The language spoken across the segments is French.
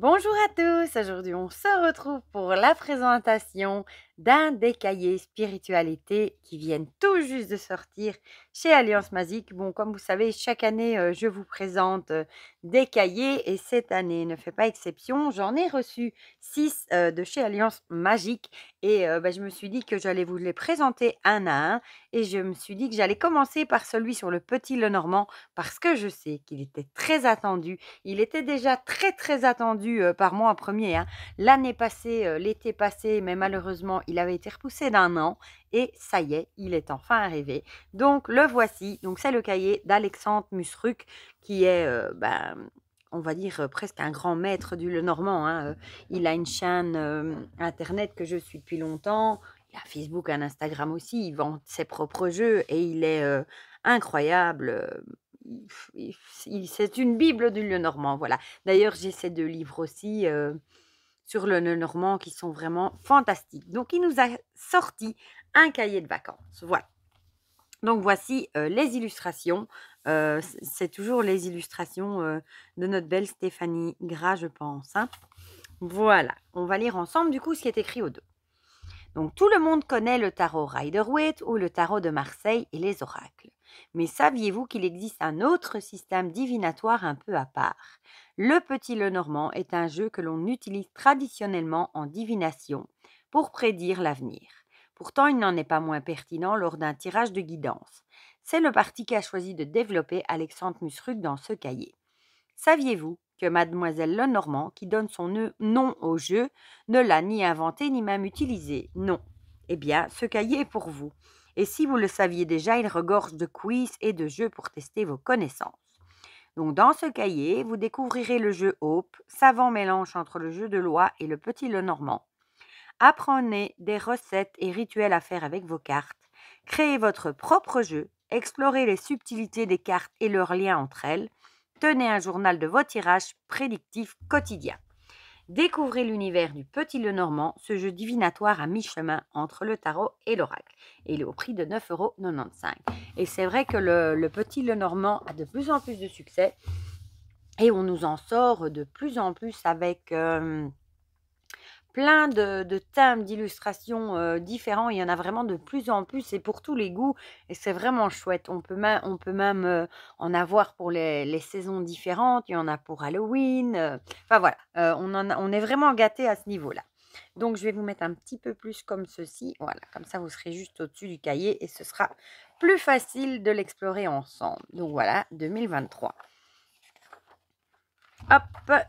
Bonjour à tous, aujourd'hui on se retrouve pour la présentation d'un des cahiers spiritualité qui viennent tout juste de sortir chez Alliance Magique. Bon, comme vous savez, chaque année je vous présente des cahiers et cette année ne fait pas exception. J'en ai reçu 6 de chez Alliance Magique et je me suis dit que j'allais vous les présenter un à un et je me suis dit que j'allais commencer par celui sur le petit Lenormand parce que je sais qu'il était très attendu. Il était déjà très, très attendu, par moi en premier, hein. L'année passée, l'été passé, mais malheureusement, il avait été repoussé d'un an et ça y est, il est enfin arrivé. Donc le voici, donc c'est le cahier d'Alexandre Musruc qui est, on va dire, presque un grand maître du Lenormand, hein. Il a une chaîne, internet que je suis depuis longtemps. Il a Facebook, un Instagram aussi. Il vend ses propres jeux et il est, incroyable, c'est une bible du Lenormand, voilà. D'ailleurs, j'ai ces 2 livres aussi, sur le Lenormand qui sont vraiment fantastiques. Donc il nous a sorti un cahier de vacances, voilà. Donc voici, les illustrations, c'est toujours les illustrations, de notre belle Stéphanie Gras, je pense, hein. Voilà, on va lire ensemble du coup ce qui est écrit au dos. Donc tout le monde connaît le tarot Rider-Waite ou le tarot de Marseille et les oracles. Mais saviez-vous qu'il existe un autre système divinatoire un peu à part? Le petit Lenormand est un jeu que l'on utilise traditionnellement en divination pour prédire l'avenir. Pourtant, il n'en est pas moins pertinent lors d'un tirage de guidance. C'est le parti qu'a choisi de développer Alexandre Musruc dans ce cahier. Saviez-vous que Mademoiselle Lenormand, qui donne son nom au jeu, ne l'a ni inventé ni même utilisé? Non. Eh bien, ce cahier est pour vous. Et si vous le saviez déjà, il regorge de quiz et de jeux pour tester vos connaissances. Donc, dans ce cahier, vous découvrirez le jeu Hope, savant mélange entre le jeu de loi et le petit Lenormand. Apprenez des recettes et rituels à faire avec vos cartes. Créez votre propre jeu. Explorez les subtilités des cartes et leurs liens entre elles. Tenez un journal de vos tirages prédictifs quotidiens. Découvrez l'univers du petit Lenormand, ce jeu divinatoire à mi-chemin entre le tarot et l'oracle. Et il est au prix de 9,95 €. Et c'est vrai que le petit Lenormand a de plus en plus de succès et on nous en sort de plus en plus avec plein de thèmes, d'illustrations différents. Il y en a vraiment de plus en plus et pour tous les goûts et c'est vraiment chouette. On peut même en avoir pour les saisons différentes. Il y en a pour Halloween. Enfin voilà, on est vraiment gâtés à ce niveau-là. Donc je vais vous mettre un petit peu plus comme ceci. Voilà, comme ça vous serez juste au-dessus du cahier et ce sera plus facile de l'explorer ensemble. Donc voilà, 2023. Hop,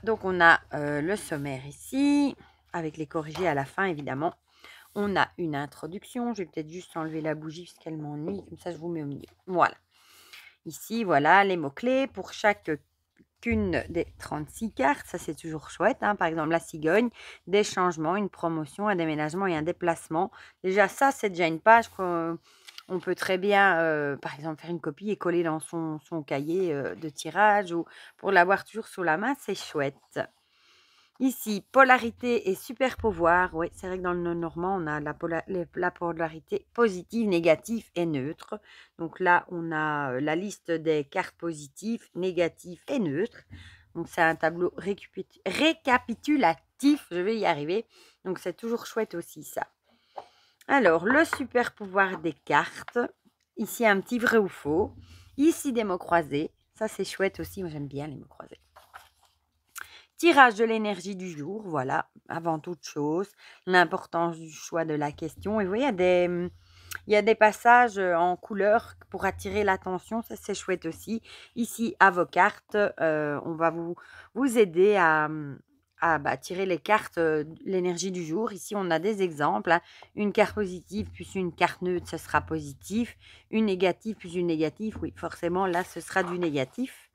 donc on a le sommaire ici, avec les corrigés à la fin évidemment. On a une introduction, je vais peut-être juste enlever la bougie puisqu'elle m'ennuie, comme ça je vous mets au milieu. Voilà. Ici, voilà les mots-clés pour chacune des 36 cartes, ça c'est toujours chouette, hein. Par exemple la cigogne, des changements, une promotion, un déménagement et un déplacement. Déjà ça c'est déjà une page on peut très bien, par exemple, faire une copie et coller dans son cahier de tirage ou pour l'avoir toujours sous la main, c'est chouette. Ici, polarité et super pouvoir. Oui, c'est vrai que dans le normand, on a la polarité positive, négative et neutre. Donc là, on a la liste des cartes positives, négatives et neutres. Donc c'est un tableau récapitulatif, je vais y arriver. Donc c'est toujours chouette aussi ça. Alors, le super pouvoir des cartes. Ici, un petit vrai ou faux. Ici, des mots croisés. Ça, c'est chouette aussi. Moi, j'aime bien les mots croisés. Tirage de l'énergie du jour. Voilà, avant toute chose. L'importance du choix de la question. Et vous voyez, il y a des passages en couleur pour attirer l'attention. Ça, c'est chouette aussi. Ici, à vos cartes, on va vous aider à tirer les cartes, l'énergie du jour. Ici, on a des exemples, hein. Une carte positive plus une carte neutre, ce sera positif. Une négative plus une négative, oui, forcément, là, ce sera du négatif.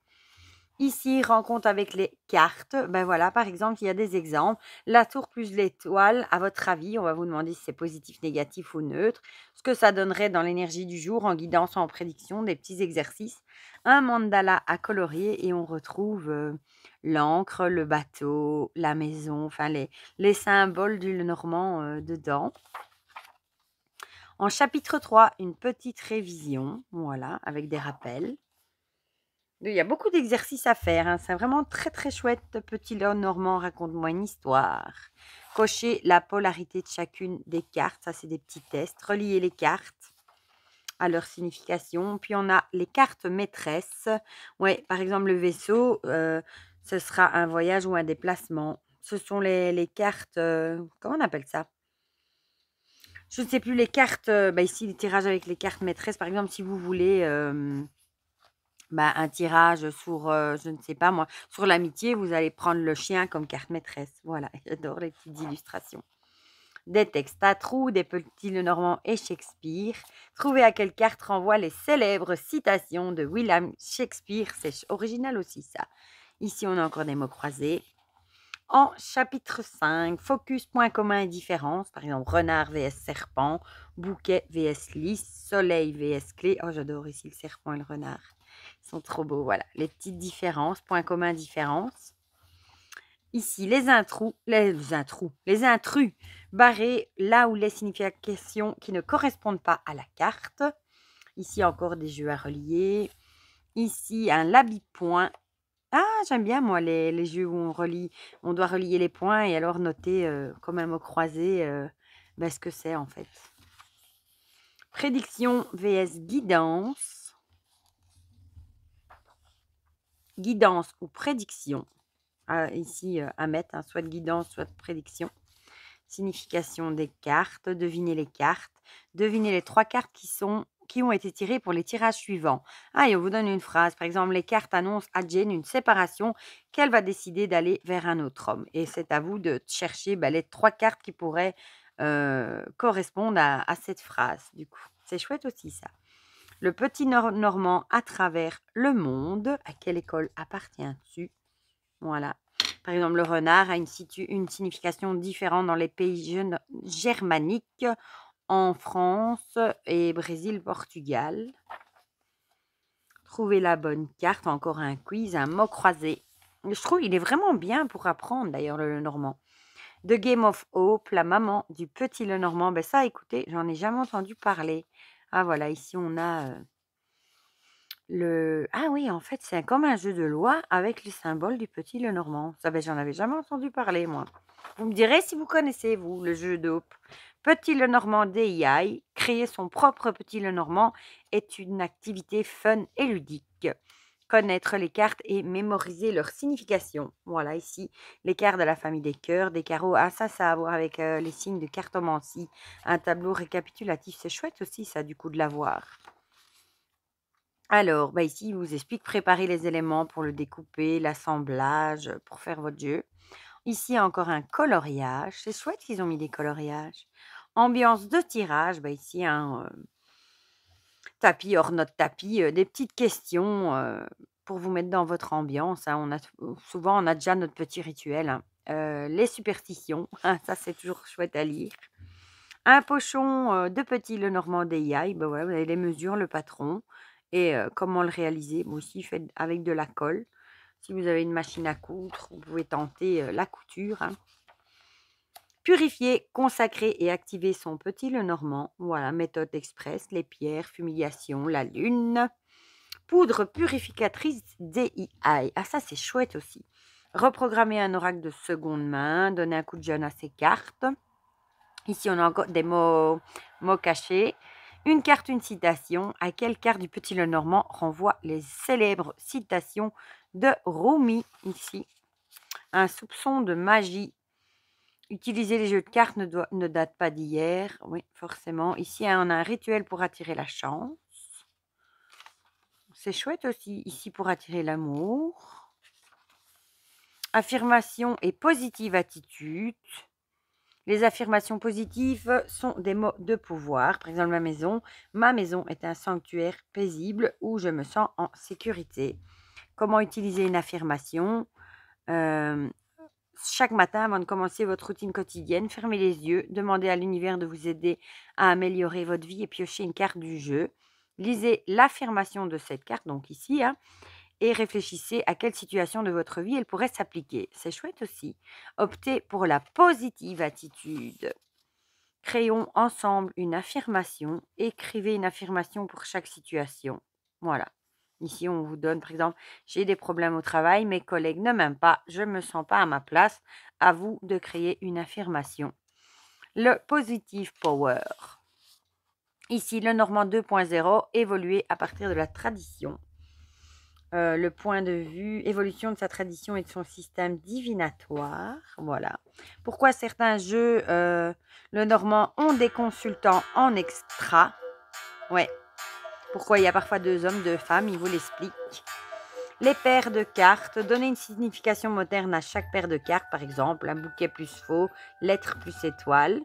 Ici, rencontre avec les cartes. Ben voilà, par exemple, il y a des exemples. La tour plus l'étoile, à votre avis, on va vous demander si c'est positif, négatif ou neutre. Ce que ça donnerait dans l'énergie du jour, en guidance, en prédiction, des petits exercices. Un mandala à colorier et on retrouve l'encre, le bateau, la maison, enfin les symboles du Lenormand dedans. En chapitre 3, une petite révision, voilà, avec des rappels. Il y a beaucoup d'exercices à faire, hein. C'est vraiment très, très chouette. Petit Normand, raconte-moi une histoire. Cochez la polarité de chacune des cartes. Ça, c'est des petits tests. Reliez les cartes à leur signification. Puis, on a les cartes maîtresses. Ouais, par exemple, le vaisseau, ce sera un voyage ou un déplacement. Ce sont les cartes... comment on appelle ça? Je ne sais plus, les cartes... ici, les tirages avec les cartes maîtresses. Par exemple, si vous voulez... un tirage sur, je ne sais pas moi, sur l'amitié, vous allez prendre le chien comme carte maîtresse. Voilà, j'adore les petites illustrations. Des textes à trous, des petits Lenormand et Shakespeare. Trouvez à quelle carte renvoient les célèbres citations de William Shakespeare. C'est original aussi ça. Ici, on a encore des mots croisés. En chapitre 5, focus, points communs et différences. Par exemple, renard vs serpent, bouquet vs lys, soleil vs clé. Oh, j'adore ici le serpent et le renard. Ils sont trop beaux, voilà. Les petites différences, points communs, différences. Ici, les intrus, barrés là où les significations qui ne correspondent pas à la carte. Ici, encore des jeux à relier. Ici, un labi-point. Ah, j'aime bien, moi, les jeux où on doit relier les points et alors noter comme un mot croisé ce que c'est, en fait. Prédiction vs guidance. Guidance ou prédiction. Ici, à mettre, soit de guidance, soit de prédiction. Signification des cartes. Devinez les cartes. Devinez les 3 cartes qui ont été tirées pour les tirages suivants. Et on vous donne une phrase. Par exemple, les cartes annoncent à Jane une séparation qu'elle va décider d'aller vers un autre homme. Et c'est à vous de chercher les 3 cartes qui pourraient correspondre à cette phrase. Du coup, c'est chouette aussi ça. Le petit Normand à travers le monde. À quelle école appartient-tu? Voilà. Par exemple, le renard a une signification différente dans les pays germaniques, en France et Brésil, Portugal. Trouvez la bonne carte, encore un quiz, un mot croisé. Je trouve qu'il est vraiment bien pour apprendre, d'ailleurs, le Lenormand. The Game of Hope, la maman du petit Lenormand. Ça, écoutez, j'en ai jamais entendu parler. Ah, voilà, ici, on a... Ah oui, en fait, c'est comme un jeu de loi avec les symboles du petit Lenormand. Ça, j'en avais jamais entendu parler, moi. Vous me direz si vous connaissez, vous, le jeu d'Hope. Petit Lenormand DIY, créer son propre petit Lenormand est une activité fun et ludique. Connaître les cartes et mémoriser leur signification. Voilà, ici, les cartes de la famille des cœurs, des carreaux. Ah, ça a à voir avec les signes de cartomancie. Un tableau récapitulatif, c'est chouette aussi, ça, du coup, de l'avoir. Alors, ici, il vous explique préparer les éléments pour le découper, l'assemblage, pour faire votre jeu. Ici, encore un coloriage. C'est chouette qu'ils ont mis des coloriages. Ambiance de tirage. Ici, un tapis hors notre tapis. Des petites questions pour vous mettre dans votre ambiance. Souvent, on a déjà notre petit rituel. Les superstitions. Ça, c'est toujours chouette à lire. Un pochon de petit Lenormand DIY. Voilà, vous avez les mesures, le patron. Et comment le réaliser. Aussi, fait avec de la colle. Si vous avez une machine à coudre, vous pouvez tenter la couture. Purifier, consacrer et activer son petit Lenormand. Voilà, méthode express, les pierres, fumigation, la lune. Poudre purificatrice DIY. Ah, ça, c'est chouette aussi. Reprogrammer un oracle de seconde main. Donner un coup de jeune à ses cartes. Ici, on a encore des mots cachés. Une carte, une citation. À quelle carte du petit Lenormand renvoie les célèbres citations de Rumi? Ici, un soupçon de magie. Utiliser les jeux de cartes ne date pas d'hier. Oui, forcément. Ici, on a un rituel pour attirer la chance. C'est chouette aussi. Ici, pour attirer l'amour. Affirmation et positive attitude. Les affirmations positives sont des mots de pouvoir. Par exemple, ma maison est un sanctuaire paisible où je me sens en sécurité. Comment utiliser une affirmation? Chaque matin, avant de commencer votre routine quotidienne, fermez les yeux, demandez à l'univers de vous aider à améliorer votre vie et piochez une carte du jeu. Lisez l'affirmation de cette carte, donc ici, et réfléchissez à quelle situation de votre vie elle pourrait s'appliquer. C'est chouette aussi. Optez pour la positive attitude. Créons ensemble une affirmation. Écrivez une affirmation pour chaque situation. Voilà. Ici, on vous donne, par exemple, j'ai des problèmes au travail, mes collègues ne m'aiment pas, je ne me sens pas à ma place. À vous de créer une affirmation. Le positive power. Ici, le Normand 2.0, évoluer à partir de la tradition. Le point de vue, évolution de sa tradition et de son système divinatoire. Voilà. Pourquoi certains jeux, le Normand, ont des consultants en extra. Ouais. Pourquoi il y a parfois 2 hommes, 2 femmes, il vous l'explique. Les paires de cartes, donner une signification moderne à chaque paire de cartes, par exemple, un bouquet plus faux, lettre plus étoile.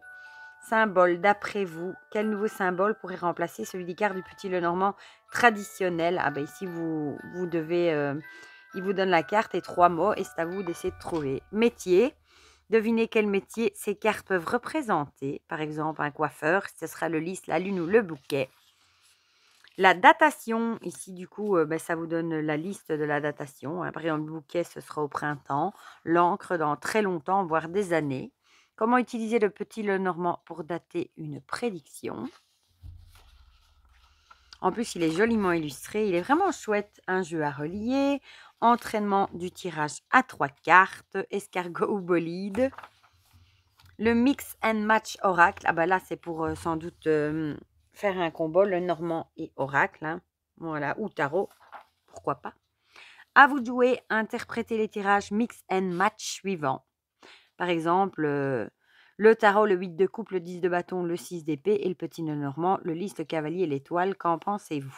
Symbole, d'après vous, quel nouveau symbole pourrait remplacer celui des cartes du petit Lenormand traditionnel? Ah ben ici, vous devez... il vous donne la carte et 3 mots et c'est à vous d'essayer de trouver. Métier, devinez quel métier ces cartes peuvent représenter. Par exemple, un coiffeur, ce sera le lys, la lune ou le bouquet. La datation, ici du coup, ça vous donne la liste de la datation. Hein. Par exemple, le bouquet, ce sera au printemps. L'encre, dans très longtemps, voire des années. Comment utiliser le petit Lenormand pour dater une prédiction? En plus, il est joliment illustré. Il est vraiment chouette. Un jeu à relier. Entraînement du tirage à 3 cartes. Escargot ou bolide. Le mix and match oracle. Ah bah là, c'est pour sans doute faire un combo. Le Normand et oracle. Hein. Voilà. Ou tarot. Pourquoi pas. À vous de jouer. Interpréter les tirages mix and match suivants. Par exemple, le tarot, le 8 de coupe, le 10 de bâton, le 6 d'épée et le petit Lenormand, le lys, le cavalier et l'étoile. Qu'en pensez-vous?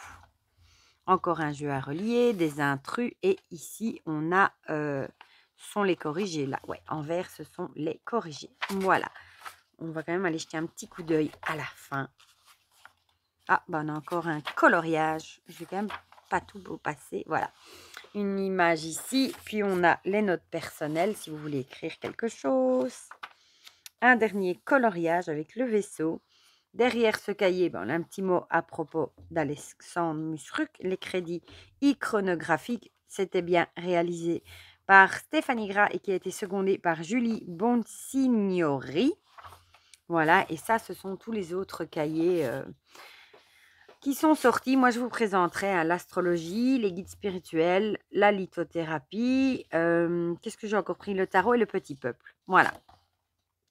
Encore un jeu à relier, des intrus. Et ici, on a... sont les corrigés là. Ouais, en vert, ce sont les corrigés. Voilà. On va quand même aller jeter un petit coup d'œil à la fin. Ah, on a encore un coloriage. Je vais quand même pas tout beau passer. Voilà. Une image ici. Puis on a les notes personnelles si vous voulez écrire quelque chose. Un dernier coloriage avec le vaisseau. Derrière ce cahier, on a un petit mot à propos d'Alexandre Musruc. Les crédits iconographiques, c'était bien réalisé par Stéphanie Gras et qui a été secondé par Julie Bonsignori. Voilà, et ça, ce sont tous les autres cahiers qui sont sortis. Moi, je vous présenterai l'astrologie, les guides spirituels, la lithothérapie. Qu'est-ce que j'ai encore pris? Le tarot et le petit peuple. Voilà.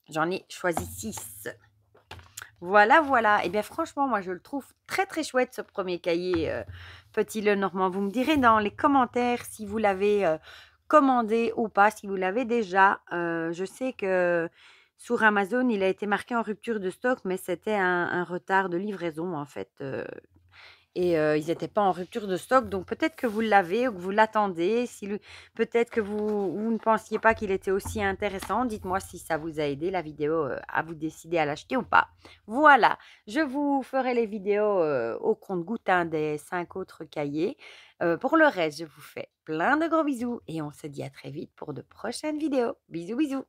J'en ai choisi 6. Voilà, voilà. Et bien franchement, moi, je le trouve très, très chouette, ce premier cahier Petit Lenormand. Vous me direz dans les commentaires si vous l'avez commandé ou pas, si vous l'avez déjà. Je sais que sur Amazon, il a été marqué en rupture de stock, mais c'était un retard de livraison, en fait. Et ils n'étaient pas en rupture de stock. Donc, peut-être que vous l'avez ou que vous l'attendez. Peut-être que vous ne pensiez pas qu'il était aussi intéressant. Dites-moi si ça vous a aidé, la vidéo, à vous décider à l'acheter ou pas. Voilà, je vous ferai les vidéos au compte-gouttes des 5 autres cahiers. Pour le reste, je vous fais plein de gros bisous. Et on se dit à très vite pour de prochaines vidéos. Bisous, bisous.